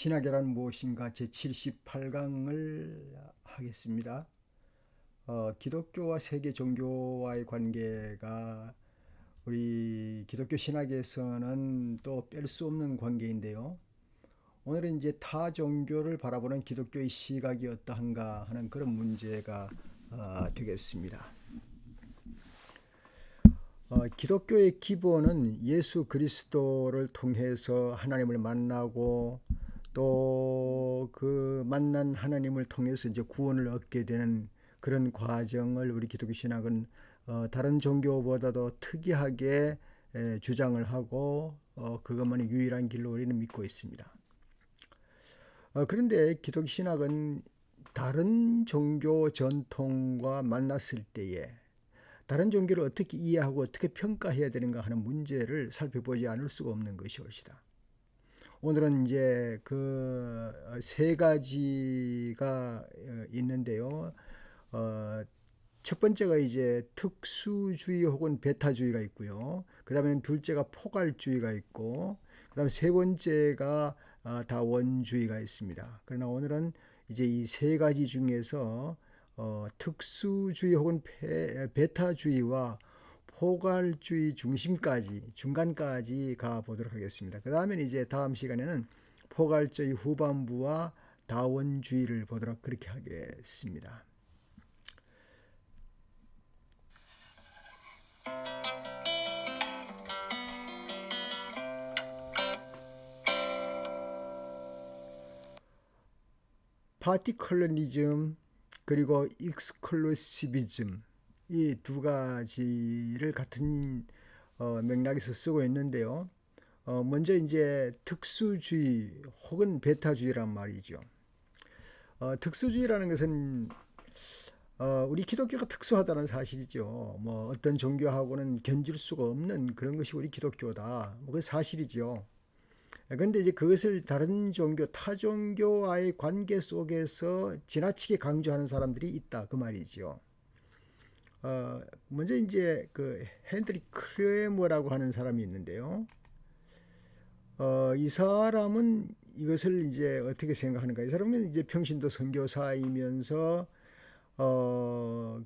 신학이란 무엇인가 제78강을 하겠습니다. 기독교와 세계 종교와의 관계가 우리 기독교 신학에서는 또 뺄 수 없는 관계인데요. 오늘은 이제 타 종교를 바라보는 기독교의 시각이 어떠한가 하는 그런 문제가 되겠습니다. 기독교의 기본은 예수 그리스도를 통해서 하나님을 만나고 또 그 만난 하나님을 통해서 이제 구원을 얻게 되는 그런 과정을 우리 기독교 신학은 다른 종교보다도 특이하게 주장을 하고 그것만이 유일한 길로 우리는 믿고 있습니다. 그런데 기독교 신학은 다른 종교 전통과 만났을 때에 다른 종교를 어떻게 이해하고 어떻게 평가해야 되는가 하는 문제를 살펴보지 않을 수가 없는 것이옵시다. 오늘은 이제 그 세 가지가 있는데요. 첫 번째가 이제 특수주의 혹은 베타주의가 있고요. 그 다음에는 둘째가 포괄주의가 있고, 그 다음에 세 번째가 다원주의가 있습니다. 그러나 오늘은 이제 이 세 가지 중에서 특수주의 혹은 베타주의와 포괄주의 중간까지 가 보도록 하겠습니다. 그 다음에 이제 다음 시간에는 포괄주의 후반부와 다원주의를 보도록 그렇게 하겠습니다. 파티컬러니즘 그리고 익스클루시비즘 이 두 가지를 같은 맥락에서 쓰고 있는데요. 먼저 이제 특수주의 혹은 베타주의란 말이죠. 특수주의라는 것은 우리 기독교가 특수하다는 사실이죠. 뭐 어떤 종교하고는 견줄 수가 없는 그런 것이 우리 기독교다. 뭐 그 사실이죠. 그런데 이제 그것을 다른 종교, 타 종교와의 관계 속에서 지나치게 강조하는 사람들이 있다. 그 말이죠. 먼저 이제 그 헨드리 크레머라고 하는 사람이 있는데요. 이 사람은 이것을 이제 어떻게 생각하는가? 이 사람은 이제 평신도 선교사이면서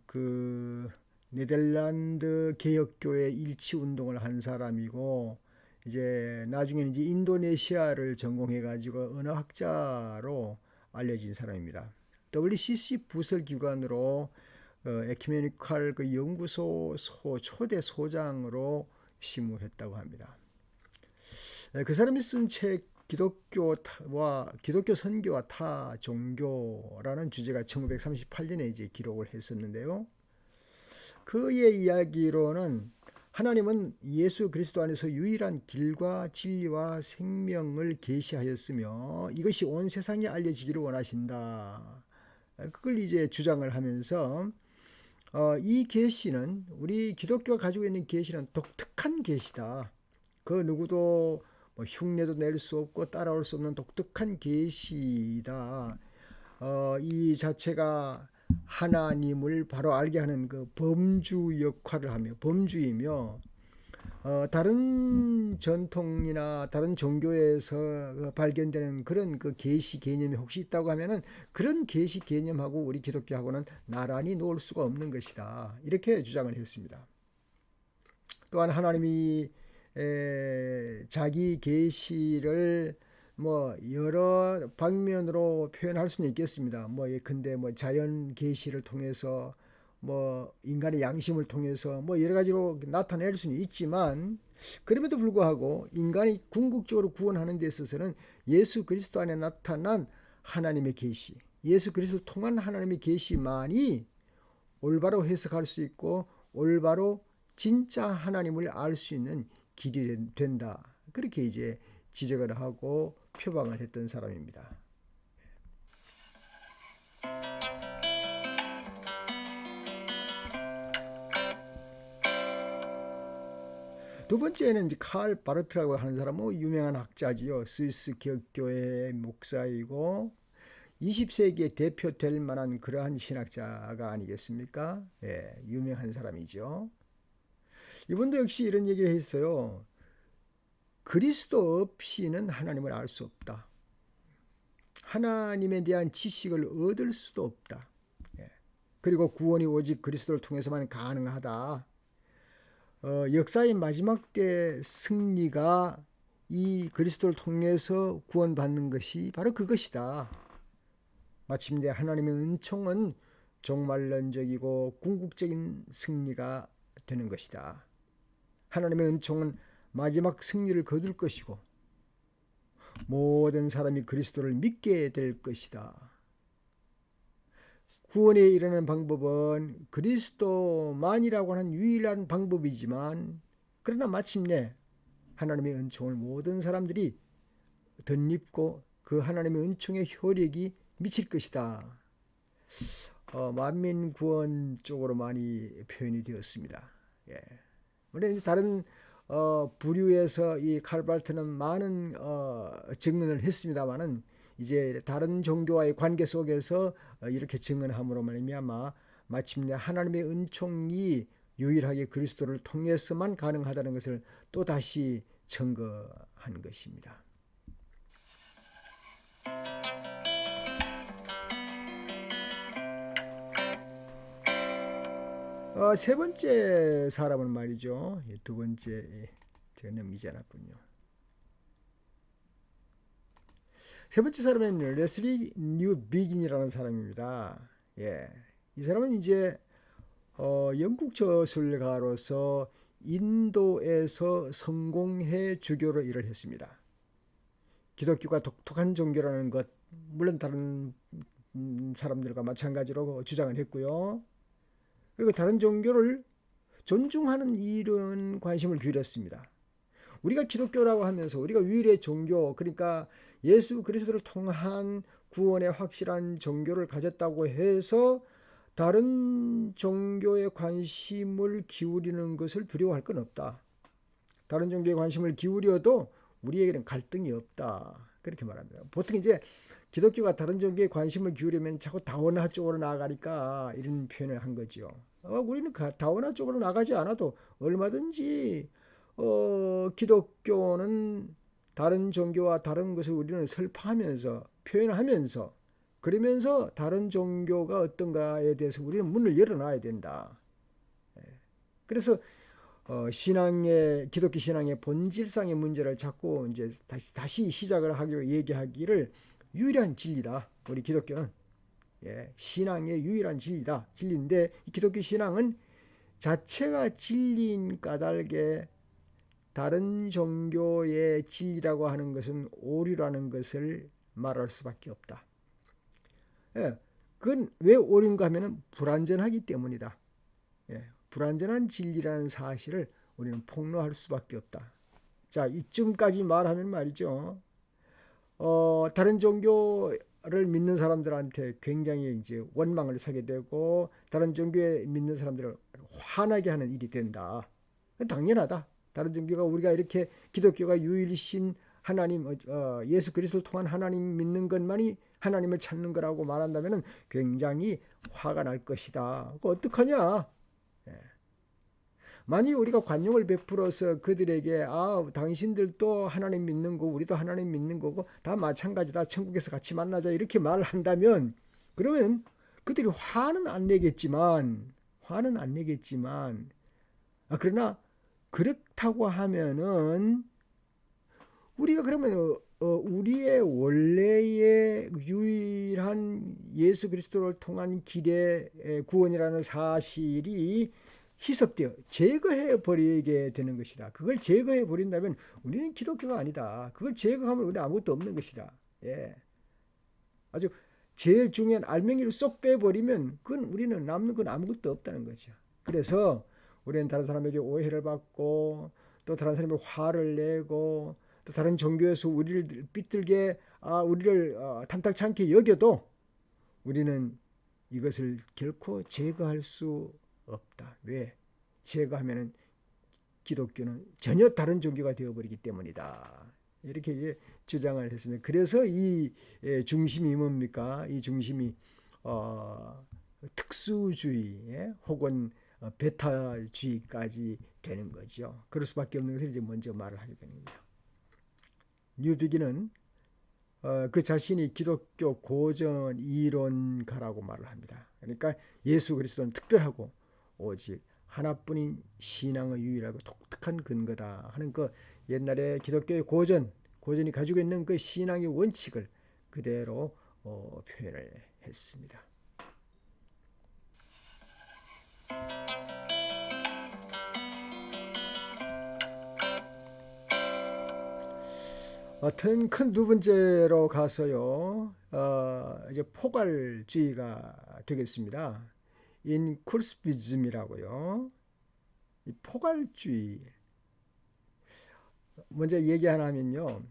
그 네덜란드 개혁교회 일치 운동을 한 사람이고 이제 나중에는 이제 인도네시아를 전공해가지고 언어학자로 알려진 사람입니다. WCC 부설 기관으로 에큐메니컬 그 연구소 초대 소장으로 심우했다고 합니다. 그 사람이 쓴 책 기독교 선교와 타 종교라는 주제가 1938년에 이제 기록을 했었는데요. 그의 이야기로는 하나님은 예수 그리스도 안에서 유일한 길과 진리와 생명을 계시하였으며 이것이 온 세상에 알려지기를 원하신다. 그걸 이제 주장을 하면서 이 계시는 우리 기독교가 가지고 있는 계시는 독특한 계시다. 그 누구도 뭐 흉내도 낼 수 없고 따라올 수 없는 독특한 계시다. 이 자체가 하나님을 바로 알게 하는 그 범주 역할을 하며 범주이며 다른 전통이나 다른 종교에서 발견되는 그런 그 계시 개념이 혹시 있다고 하면은 그런 계시 개념하고 우리 기독교하고는 나란히 놓을 수가 없는 것이다. 이렇게 주장을 했습니다. 또한 하나님이 자기 계시를 뭐 여러 방면으로 표현할 수는 있겠습니다. 뭐 예컨대 뭐 자연 계시를 통해서 뭐 인간의 양심을 통해서 뭐 여러 가지로 나타낼 수는 있지만 그럼에도 불구하고 인간이 궁극적으로 구원하는 데 있어서는 예수 그리스도 안에 나타난 하나님의 계시, 예수 그리스도를 통한 하나님의 계시만이 올바로 해석할 수 있고 올바로 진짜 하나님을 알 수 있는 길이 된다. 그렇게 이제 지적을 하고 표방을 했던 사람입니다. 두 번째는 이제 칼 바르트라고 하는 사람은 유명한 학자지요. 스위스 기독교회 목사이고 20세기에 대표될 만한 그러한 신학자가 아니겠습니까? 예, 유명한 사람이죠. 이분도 역시 이런 얘기를 했어요. 그리스도 없이는 하나님을 알 수 없다. 하나님에 대한 지식을 얻을 수도 없다. 그리고 구원이 오직 그리스도를 통해서만 가능하다. 역사의 마지막 때 승리가 이 그리스도를 통해서 구원받는 것이 바로 그것이다. 마침내 하나님의 은총은 종말론적이고 궁극적인 승리가 되는 것이다. 하나님의 은총은 마지막 승리를 거둘 것이고 모든 사람이 그리스도를 믿게 될 것이다. 구원에 이르는 방법은 그리스도만이라고 하는 유일한 방법이지만 그러나 마침내 하나님의 은총을 모든 사람들이 덧입고 그 하나님의 은총의 효력이 미칠 것이다. 만민 구원 쪽으로 많이 표현이 되었습니다. 예. 물론 다른 부류에서 이 칼발트는 많은 증언을 했습니다만은 이제 다른 종교와의 관계 속에서 이렇게 증언함으로 말미암아 마침내 하나님의 은총이 유일하게 그리스도를 통해서만 가능하다는 것을 또 다시 증거한 것입니다. 세 번째 사람은 말이죠. 두 번째 제가 넘기지 않았군요. 세 번째 사람은 레슬리 뉴비긴이라는 사람입니다. 예, 이 사람은 이제 영국 저술가로서 인도에서 성공회 주교로 일을 했습니다. 기독교가 독특한 종교라는 것, 물론 다른 사람들과 마찬가지로 주장을 했고요. 그리고 다른 종교를 존중하는 이런 관심을 기울였습니다. 우리가 기독교라고 하면서 우리가 유일의 종교, 그러니까 예수 그리스도를 통한 구원의 확실한 종교를 가졌다고 해서 다른 종교에 관심을 기울이는 것을 두려워할 건 없다. 다른 종교에 관심을 기울여도 우리에게는 갈등이 없다. 그렇게 말합니다. 보통 이제 기독교가 다른 종교에 관심을 기울이면 자꾸 다원화 쪽으로 나아가니까 이런 표현을 한 거죠. 우리는 다원화 쪽으로 나가지 않아도 얼마든지 기독교는 다른 종교와 다른 것을 우리는 설파하면서 표현하면서 그러면서 다른 종교가 어떤가에 대해서 우리는 문을 열어놔야 된다. 그래서 기독교 신앙의 본질상의 문제를 자꾸 이제 다시 시작을 하고 얘기하기를 유일한 진리다. 우리 기독교는 신앙의 유일한 진리인데 이 기독교 신앙은 자체가 진리인 까닭에 다른 종교의 진리라고 하는 것은 오류라는 것을 말할 수밖에 없다. 그건 왜 오류인가 하면 불완전하기 때문이다. 불완전한 진리라는 사실을 우리는 폭로할 수밖에 없다. 자, 이쯤까지 말하면 말이죠. 다른 종교를 믿는 사람들한테 굉장히 이제 원망을 사게 되고 다른 종교에 믿는 사람들을 화나게 하는 일이 된다. 당연하다. 다른 종교가 우리가 이렇게 기독교가 유일신 하나님, 예수 그리스도를 통한 하나님 믿는 것만이 하나님을 찾는 거라고 말한다면 굉장히 화가 날 것이다. 그거 어떡하냐? 만약 우리가 관용을 베풀어서 그들에게 당신들도 하나님 믿는 거고 우리도 하나님 믿는 거고 다 마찬가지다. 천국에서 같이 만나자 이렇게 말을 한다면 그러면 그들이 화는 안 내겠지만 그러나 그렇다고 하면은 우리가 그러면 우리의 원래의 유일한 예수 그리스도를 통한 길의 구원이라는 사실이 희석되어 제거해 버리게 되는 것이다. 그걸 제거해 버린다면 우리는 기독교가 아니다. 그걸 제거하면 우리 아무것도 없는 것이다. 아주 제일 중요한 알맹이를 쏙 빼버리면 그건 우리는 남는 건 아무것도 없다는 거죠. 그래서 우리는 다른 사람에게 오해를 받고 또 다른 사람에게 화를 내고 또 다른 종교에서 우리를 삐뚤게 우리를 탐탁치 않게 여겨도 우리는 이것을 결코 제거할 수 없다. 왜? 제거하면은 기독교는 전혀 다른 종교가 되어버리기 때문이다. 이렇게 이제 주장을 했습니다. 그래서 이 중심이 뭡니까? 이 중심이 특수주의 혹은 베타주의까지 되는 거죠. 그럴 수밖에 없는 것을 이제 먼저 말을 하게 되는 거예요. 뉴비기는 그 자신이 기독교 고전 이론가라고 말을 합니다. 그러니까 예수 그리스도는 특별하고 오직 하나뿐인 신앙의 유일하고 독특한 근거다 하는 그 옛날에 기독교의 고전이 가지고 있는 그 신앙의 원칙을 그대로 표현을 했습니다. 큰 두 번째로 가서요, 이제 포괄주의가 되겠습니다. 인클루시비즘이라고요. 이 포괄주의. 먼저 얘기 하나 하면요,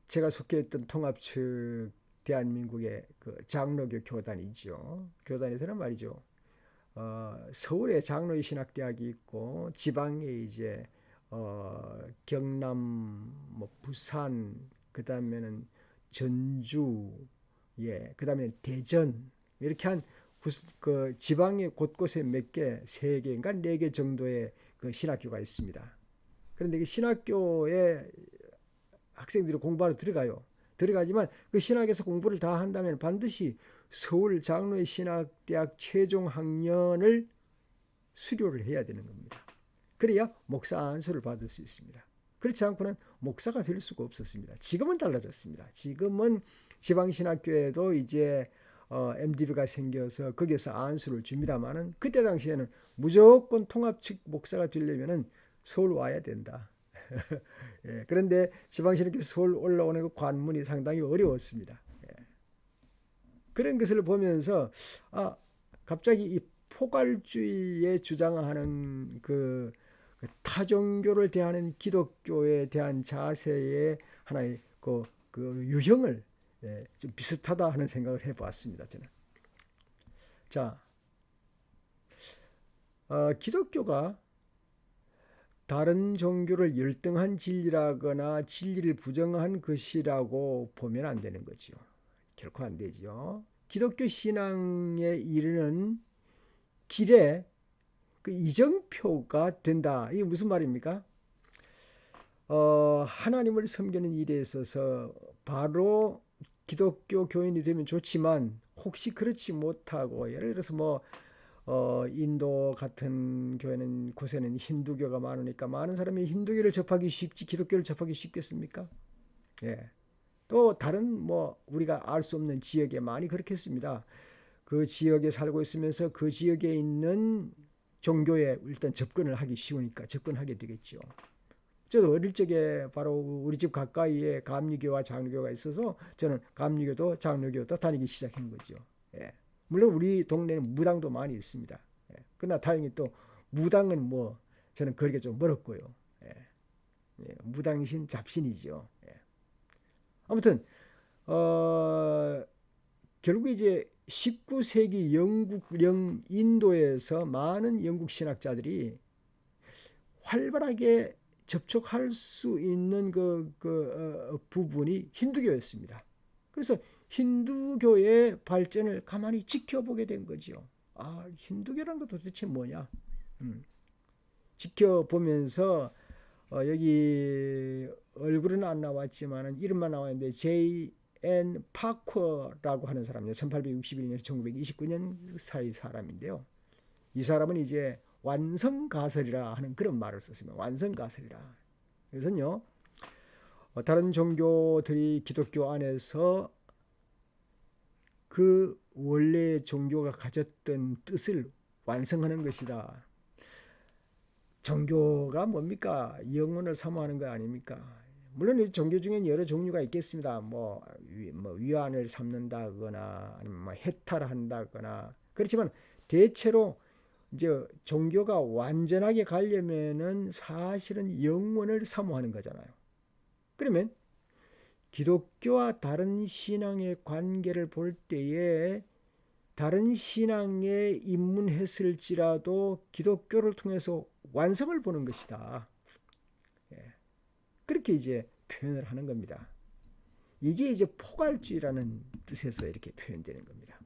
제가 속해있던 통합측 대한민국의 그 장로교 교단이죠. 교단에서는 말이죠, 서울에 장로의 신학대학이 있고 지방에 이제 경남, 뭐 부산, 그 다음에는 전주, 그 다음에 대전 이렇게 한 그 지방의 곳곳에 몇 개, 세 개인가 네 개 정도의 그 신학교가 있습니다. 그런데 그 신학교에 학생들이 공부하러 들어가지만 그 신학에서 공부를 다 한다면 반드시 서울 장로의 신학대학 최종 학년을 수료를 해야 되는 겁니다. 그래야 목사 안수를 받을 수 있습니다. 그렇지 않고는 목사가 될 수가 없었습니다. 지금은 달라졌습니다. 지금은 지방신학교에도 이제 MDB가 생겨서 거기에서 안수를 줍니다만은 그때 당시에는 무조건 통합측 목사가 되려면은 서울 와야 된다. 예, 그런데 지방신학교 서울 올라오는 그 관문이 상당히 어려웠습니다. 예. 그런 것을 보면서 갑자기 이 포괄주의에 주장하는 그 타종교를 대하는 기독교에 대한 자세의 하나의 그 유형을 좀 비슷하다 하는 생각을 해보았습니다. 저는. 자, 기독교가 다른 종교를 열등한 진리라거나 진리를 부정한 것이라고 보면 안 되는 거죠. 결코 안 되죠. 기독교 신앙에 이르는 길에 그 이정표가 된다. 이게 무슨 말입니까? 하나님을 섬기는 일에 있어서 바로 기독교 교인이 되면 좋지만 혹시 그렇지 못하고 예를 들어서 뭐 인도 같은 곳에는 힌두교가 많으니까 많은 사람이 힌두교를 접하기 쉽지 기독교를 접하기 쉽겠습니까? 예. 또 다른 뭐 우리가 알 수 없는 지역에 많이 그렇겠습니다. 그 지역에 살고 있으면서 그 지역에 있는 종교에 일단 접근을 하기 쉬우니까 접근하게 되겠죠. 저도 어릴 적에 바로 우리 집 가까이에 감리교와 장로교가 있어서 저는 감리교도 장로교도 다니기 시작한 거죠. 예. 물론 우리 동네는 무당도 많이 있습니다. 예. 그러나 다행히 또 무당은 뭐 저는 거리가 좀 멀었고요. 예. 예. 무당신 잡신이죠. 예. 아무튼 결국 이제 19세기 인도에서 많은 영국 신학자들이 활발하게 접촉할 수 있는 부분이 힌두교였습니다. 그래서 힌두교의 발전을 가만히 지켜보게 된 거죠. 힌두교라는 거 도대체 뭐냐? 지켜보면서 여기 얼굴은 안 나왔지만 이름만 나왔는데 J.N. 파커라고 하는 사람이요. 1861년에서 1929년 사이 사람인데요. 이 사람은 이제 완성가설이라 하는 그런 말을 썼습니다. 완성가설이라. 그래서요, 다른 종교들이 기독교 안에서 그 원래 종교가 가졌던 뜻을 완성하는 것이다. 종교가 뭡니까? 영혼을 사모하는 거 아닙니까? 물론 이 종교 중엔 여러 종류가 있겠습니다. 뭐 위안을 삼는다거나 아니면 뭐 해탈한다거나 그렇지만 대체로 이제 종교가 완전하게 가려면은 사실은 영혼을 사모하는 거잖아요. 그러면 기독교와 다른 신앙의 관계를 볼 때에 다른 신앙에 입문했을지라도 기독교를 통해서 완성을 보는 것이다. 그렇게 이제 표현을 하는 겁니다. 이게 이제 포괄주의라는 뜻에서 이렇게 표현되는 겁니다.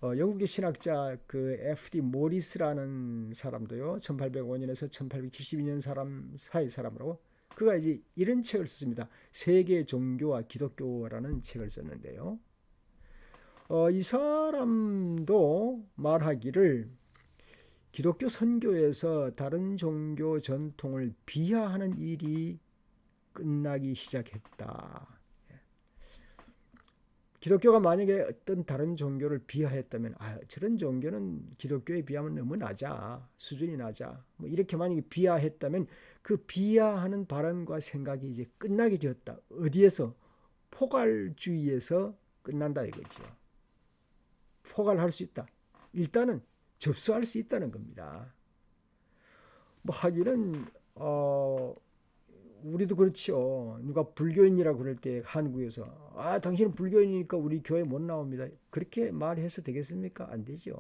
영국의 신학자 그 F.D. 모리스라는 사람도요. 1805년에서 1872년 사이 사람으로 그가 이제 이런 책을 썼습니다. 세계 종교와 기독교라는 책을 썼는데요. 이 사람도 말하기를 기독교 선교에서 다른 종교 전통을 비하하는 일이 끝나기 시작했다. 기독교가 만약에 어떤 다른 종교를 비하했다면 저런 종교는 기독교에 비하면 너무 낮아, 수준이 낮아, 뭐 이렇게 만약에 비하했다면 그 비하하는 발언과 생각이 이제 끝나게 되었다. 어디에서? 포괄주의에서 끝난다 이거죠. 포괄할 수 있다. 일단은 접수할 수 있다는 겁니다. 뭐 하기는 우리도 그렇죠. 누가 불교인이라고 그럴 때 한국에서 당신은 불교인이니까 우리 교회 못 나옵니다. 그렇게 말해서 되겠습니까? 안 되죠.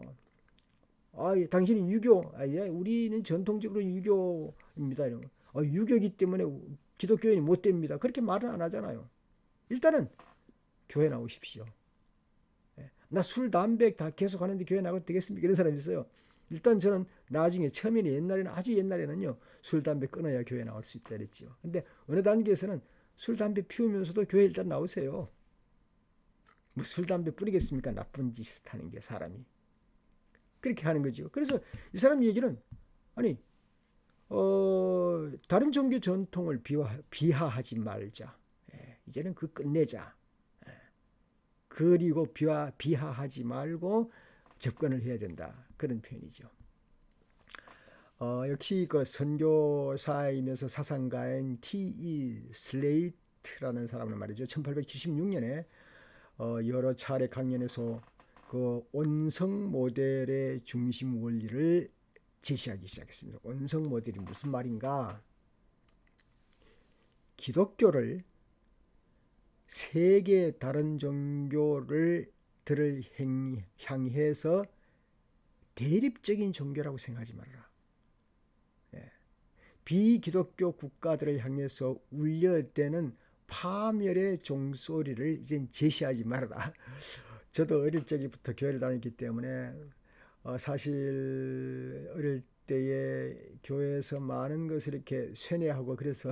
당신이 유교, 우리는 전통적으로 유교입니다. 유교이기 때문에 기독교인이 못 됩니다. 그렇게 말은 안 하잖아요. 일단은 교회 나오십시오. 나 술, 담배 다 계속 하는데 교회 나가도 되겠습니까? 이런 사람이 있어요. 일단 저는 나중에 처음에는 옛날에는 아주 옛날에는요 술 담배 끊어야 교회 나올 수 있다 그랬지요. 근데 어느 단계에서는 술 담배 피우면서도 교회 일단 나오세요. 뭐 술 담배 뿌리겠습니까? 나쁜 짓을 하는 게 사람이 그렇게 하는 거죠. 그래서 이 사람 얘기는 아니 다른 종교 전통을 비하하지 말자. 이제는 그 끝내자. 그리고 비하하지 말고 접근을 해야 된다. 그런 표현이죠. 역시 그 선교사이면서 사상가인 T.E. 슬레이트라는 사람은 말이죠. 1876년에 여러 차례 강연에서 그 온성 모델의 중심 원리를 제시하기 시작했습니다. 온성 모델이 무슨 말인가? 기독교를 세계 다른 종교들을 향해서 대립적인 종교라고 생각하지 말아라. 비기독교 국가들을 향해서 울려대는 파멸의 종소리를 이제 제시하지 말아라. 저도 어릴 적부터 교회를 다녔기 때문에 사실 어릴 때에 교회에서 많은 것을 이렇게 쇠뇌하고 그래서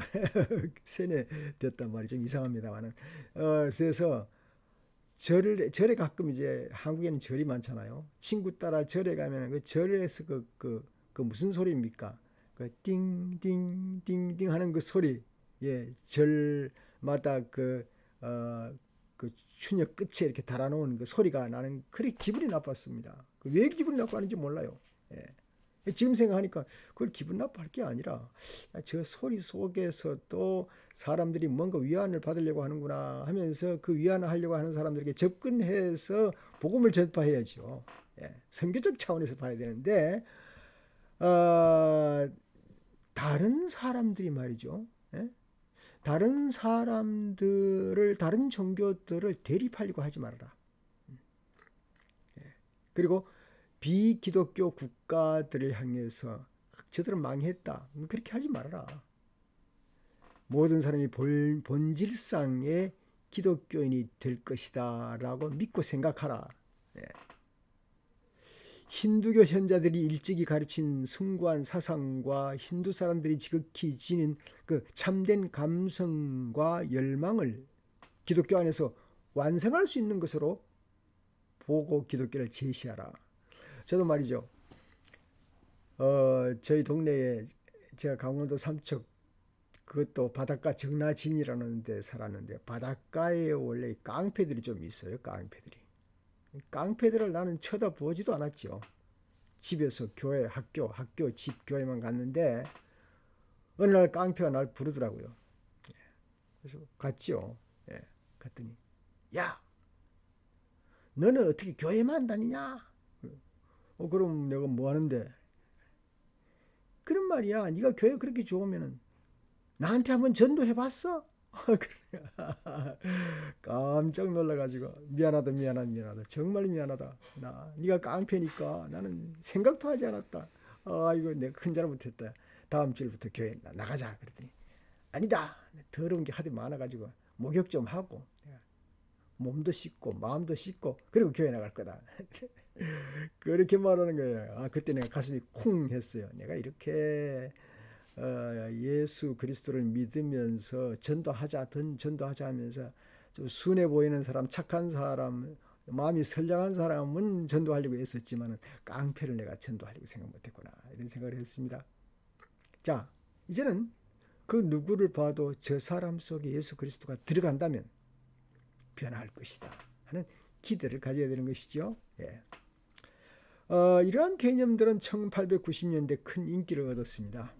쇠뇌됐단 말이죠. 이상합니다만은 그래서 절에 가끔 이제 한국에는 절이 많잖아요. 친구 따라 절에 가면 그 절에서 그 무슨 소리입니까? 그 띵띵띵띵 하는 그 소리, 절마다 그 추녀 끝에 이렇게 달아놓은 그 소리가 나는 그리 기분이 나빴습니다. 왜 기분이 나빠하는지 몰라요. 지금 생각하니까 그걸 기분 나빠할 게 아니라 저 소리 속에서 또 사람들이 뭔가 위안을 받으려고 하는구나 하면서 그 위안을 하려고 하는 사람들에게 접근해서 복음을 전파해야죠. 선교적 차원에서 봐야 되는데 다른 사람들이 말이죠. 다른 사람들을 다른 종교들을 대립하려고 하지 말아라. 그리고 비기독교 국가들을 향해서 저들은 망했다. 그렇게 하지 말아라. 모든 사람이 본질상의 기독교인이 될 것이다 라고 믿고 생각하라. 힌두교 현자들이 일찍이 가르친 숭고한 사상과 힌두 사람들이 지극히 지닌 그 참된 감성과 열망을 기독교 안에서 완성할 수 있는 것으로 보고 기독교를 제시하라. 저도 말이죠. 저희 동네에 제가 강원도 삼척 그것도 바닷가 정라진이라는 데 살았는데 바닷가에 원래 깡패들이 좀 있어요. 깡패들을 나는 쳐다보지도 않았죠. 집에서 교회, 학교, 집, 교회만 갔는데 어느 날 깡패가 날 부르더라고요. 그래서 갔죠. 갔더니 야, 너는 어떻게 교회만 다니냐? 그럼 내가 뭐 하는데? 그런 말이야. 네가 교회 그렇게 좋으면은 나한테 한번 전도해봤어? 깜짝 놀라가지고 미안하다 정말 미안하다. 네가 깡패니까 나는 생각도 하지 않았다. 이거 내가 큰 잘못했다. 다음 주부터 교회 나가자. 그랬더니 아니다. 더러운 게 하도 많아가지고 목욕 좀 하고 몸도 씻고 마음도 씻고 그리고 교회 나갈 거다. 그렇게 말하는 거예요. 그때 내가 가슴이 쿵 했어요. 내가 이렇게 예수 그리스도를 믿으면서 전도하자 하면서 좀 순해 보이는 사람, 착한 사람, 마음이 선량한 사람은 전도하려고 했었지만 깡패를 내가 전도하려고 생각 못했구나, 이런 생각을 했습니다. 자, 이제는 그 누구를 봐도 저 사람 속에 예수 그리스도가 들어간다면 변화할 것이다 하는 기대를 가져야 되는 것이죠. 예. 이러한 개념들은 1890년대 큰 인기를 얻었습니다.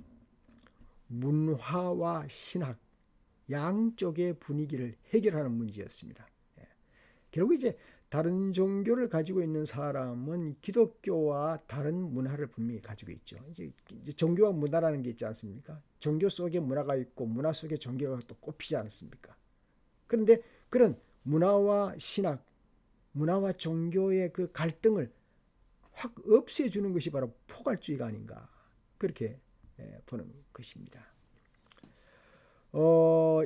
문화와 신학 양쪽의 분위기를 해결하는 문제였습니다. 예. 결국 이제 다른 종교를 가지고 있는 사람은 기독교와 다른 문화를 분명히 가지고 있죠. 이제 종교와 문화라는 게 있지 않습니까? 종교 속에 문화가 있고 문화 속에 종교가 또 꼽히지 않습니까? 그런데 그런 문화와 신학, 문화와 종교의 그 갈등을 확 없애주는 것이 바로 포괄주의가 아닌가, 그렇게 보는 것입니다.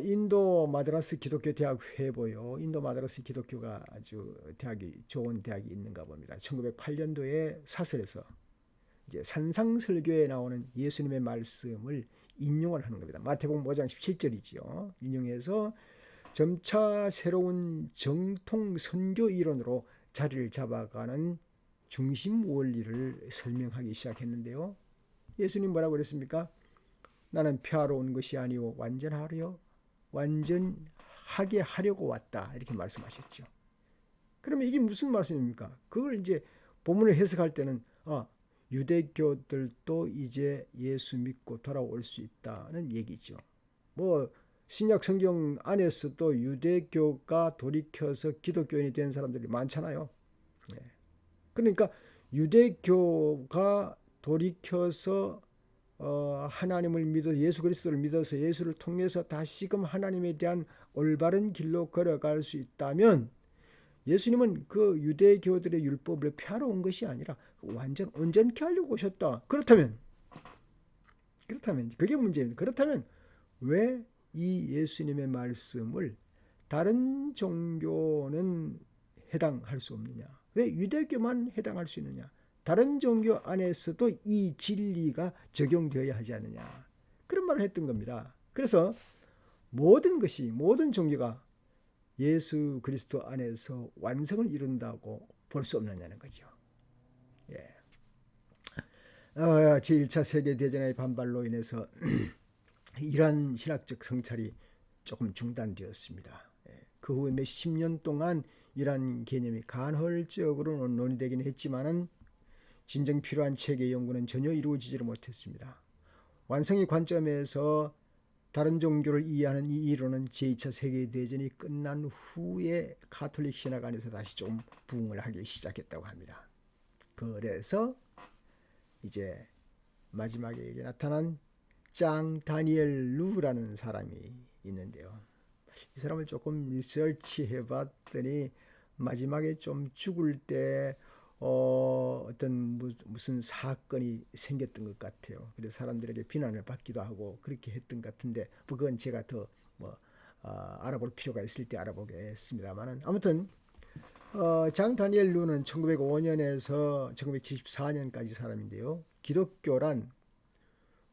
인도 마드라스 기독교 대학 회보요. 인도 마드라스 기독교가 아주 좋은 대학이 있는가 봅니다. 1908년도에 사설에서 이제 산상설교에 나오는 예수님의 말씀을 인용을 하는 겁니다. 마태복음 5장 17절이지요. 인용해서 점차 새로운 정통 선교 이론으로 자리를 잡아가는 중심 원리를 설명하기 시작했는데요. 예수님 뭐라고 그랬습니까? 나는 폐하러 온 것이 아니오 완전하게 하려고 왔다, 이렇게 말씀하셨죠. 그러면 이게 무슨 말씀입니까? 그걸 이제 본문을 해석할 때는 유대교들도 이제 예수 믿고 돌아올 수 있다는 얘기죠. 뭐 신약 성경 안에서도 유대교가 돌이켜서 기독교인이 된 사람들이 많잖아요. 그러니까 유대교가 돌이켜서 하나님을 믿어 예수 그리스도를 믿어서 예수를 통해서 다시금 하나님에 대한 올바른 길로 걸어갈 수 있다면, 예수님은 그 유대교들의 율법을 폐하러 온 것이 아니라 완전 온전케 하려고 오셨다. 그렇다면 그게 문제입니다. 그렇다면 왜 이 예수님의 말씀을 다른 종교는 해당할 수 없느냐? 왜 유대교만 해당할 수 있느냐? 다른 종교 안에서도 이 진리가 적용되어야 하지 않느냐, 그런 말을 했던 겁니다. 그래서 모든 종교가 예수 그리스도 안에서 완성을 이룬다고 볼 수 없느냐는 거죠. 예. 제1차 세계대전의 반발로 인해서 이러한 신학적 성찰이 조금 중단되었습니다. 그 후에 몇십 년 동안 이러한 개념이 간헐적으로 논의되긴 했지만은 진정 필요한 체계 연구는 전혀 이루어지지를 못했습니다. 완성의 관점에서 다른 종교를 이해하는 이 이론은 제2차 세계대전이 끝난 후에 가톨릭 신학 안에서 다시 좀 부흥을 하기 시작했다고 합니다. 그래서 이제 마지막에 나타난 장 다니엘 루라는 사람이 있는데요. 이 사람을 조금 리서치해 봤더니 마지막에 좀 죽을 때 어떤 무슨 사건이 생겼던 것 같아요. 그래서 사람들에게 비난을 받기도 하고 그렇게 했던 것 같은데, 그건 제가 더 알아볼 필요가 있을 때 알아보겠습니다만, 아무튼 장 다니엘 루는 1905년에서 1974년까지 사람인데요. 기독교란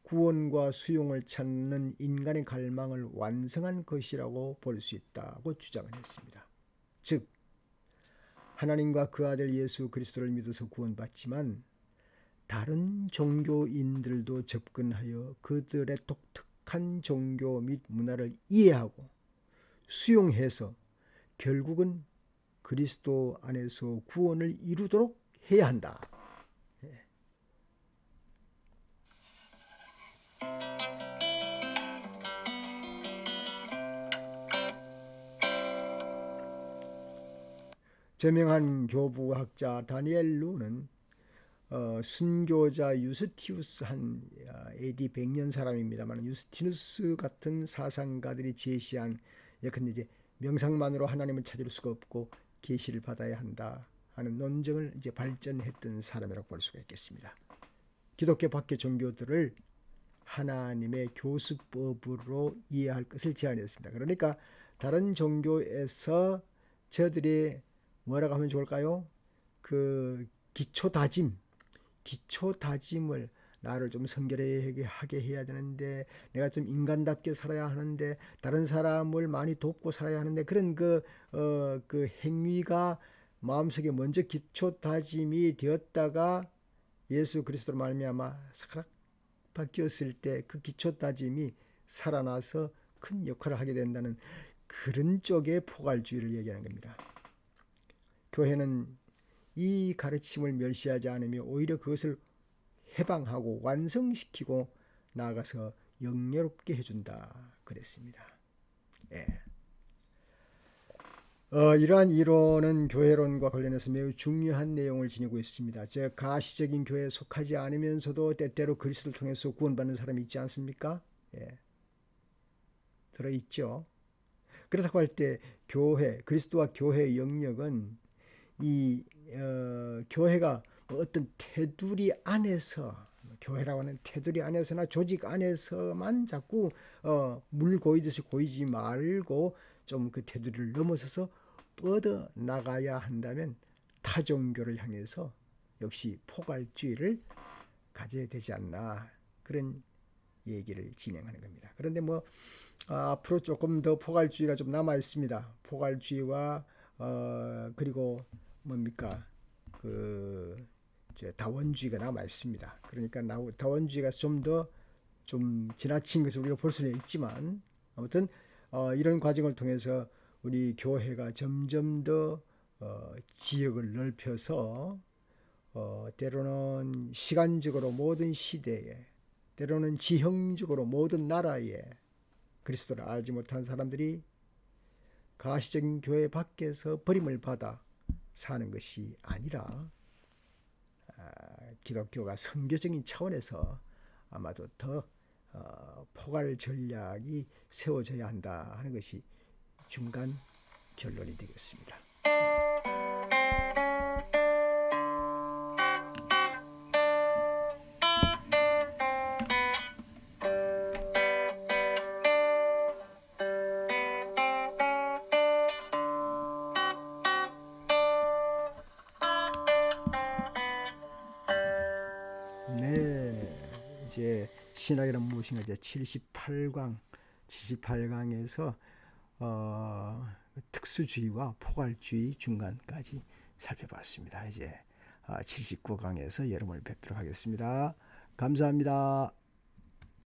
구원과 수용을 찾는 인간의 갈망을 완성한 것이라고 볼 수 있다고 주장을 했습니다. 즉 하나님과 그 아들 예수 그리스도를 믿어서 구원받지만 다른 종교인들도 접근하여 그들의 독특한 종교 및 문화를 이해하고 수용해서 결국은 그리스도 안에서 구원을 이루도록 해야 한다. 저명한 교부학자 다니엘 루는 순교자 유스티누스 한 AD 100년 사람입니다만, 유스티누스 같은 사상가들이 제시한 예컨대 이제 명상만으로 하나님을 찾을 수가 없고 계시를 받아야 한다 하는 논증을 이제 발전했던 사람이라고 볼 수가 있겠습니다. 기독교 밖의 종교들을 하나님의 교수법으로 이해할 것을 제안했습니다. 그러니까 다른 종교에서 저들이 뭐라고 하면 좋을까요? 그 기초 다짐을 나를 좀 성결하게 해야 되는데, 내가 좀 인간답게 살아야 하는데, 다른 사람을 많이 돕고 살아야 하는데, 그런 그 행위가 마음속에 먼저 기초 다짐이 되었다가 예수 그리스도로 말미암아 사각 바뀌었을 때 그 기초 다짐이 살아나서 큰 역할을 하게 된다는 그런 쪽의 포괄주의를 얘기하는 겁니다. 교회는 이 가르침을 멸시하지 않으며 오히려 그것을 해방하고 완성시키고 나아가서 영예롭게 해준다 그랬습니다. 예. 이러한 이론은 교회론과 관련해서 매우 중요한 내용을 지니고 있습니다. 즉 가시적인 교회에 속하지 않으면서도 때때로 그리스도를 통해서 구원받는 사람이 있지 않습니까? 예. 들어있죠. 그렇다고 할 때 교회, 그리스도와 교회의 영역은 이 교회가 어떤 테두리 안에서, 교회라고 하는 테두리 안에서나 조직 안에서만 자꾸 물 고이듯이 고이지 말고 좀 그 테두리를 넘어서서 뻗어 나가야 한다면 타종교를 향해서 역시 포괄주의를 가져야 되지 않나, 그런 얘기를 진행하는 겁니다. 그런데 앞으로 조금 더 포괄주의가 좀 남아 있습니다. 포괄주의와 그리고 뭡니까 그 다원주의가 남아 있습니다. 그러니까 다원주의가 좀 더 지나친 것을 우리가 볼 수는 있지만, 아무튼 이런 과정을 통해서 우리 교회가 점점 더 지역을 넓혀서 때로는 시간적으로 모든 시대에, 때로는 지형적으로 모든 나라에 그리스도를 알지 못한 사람들이 가시적인 교회 밖에서 버림을 받아 사는 것이 아니라 기독교가 선교적인 차원에서 아마도 더 포괄 전략이 세워져야 한다 하는 것이 중간 결론이 되겠습니다. 네, 이제 신학이란 무엇인가 이제 78강에서 특수주의와 포괄주의 중간까지 살펴봤습니다. 이제 79강에서 여러분을 뵙도록 하겠습니다. 감사합니다.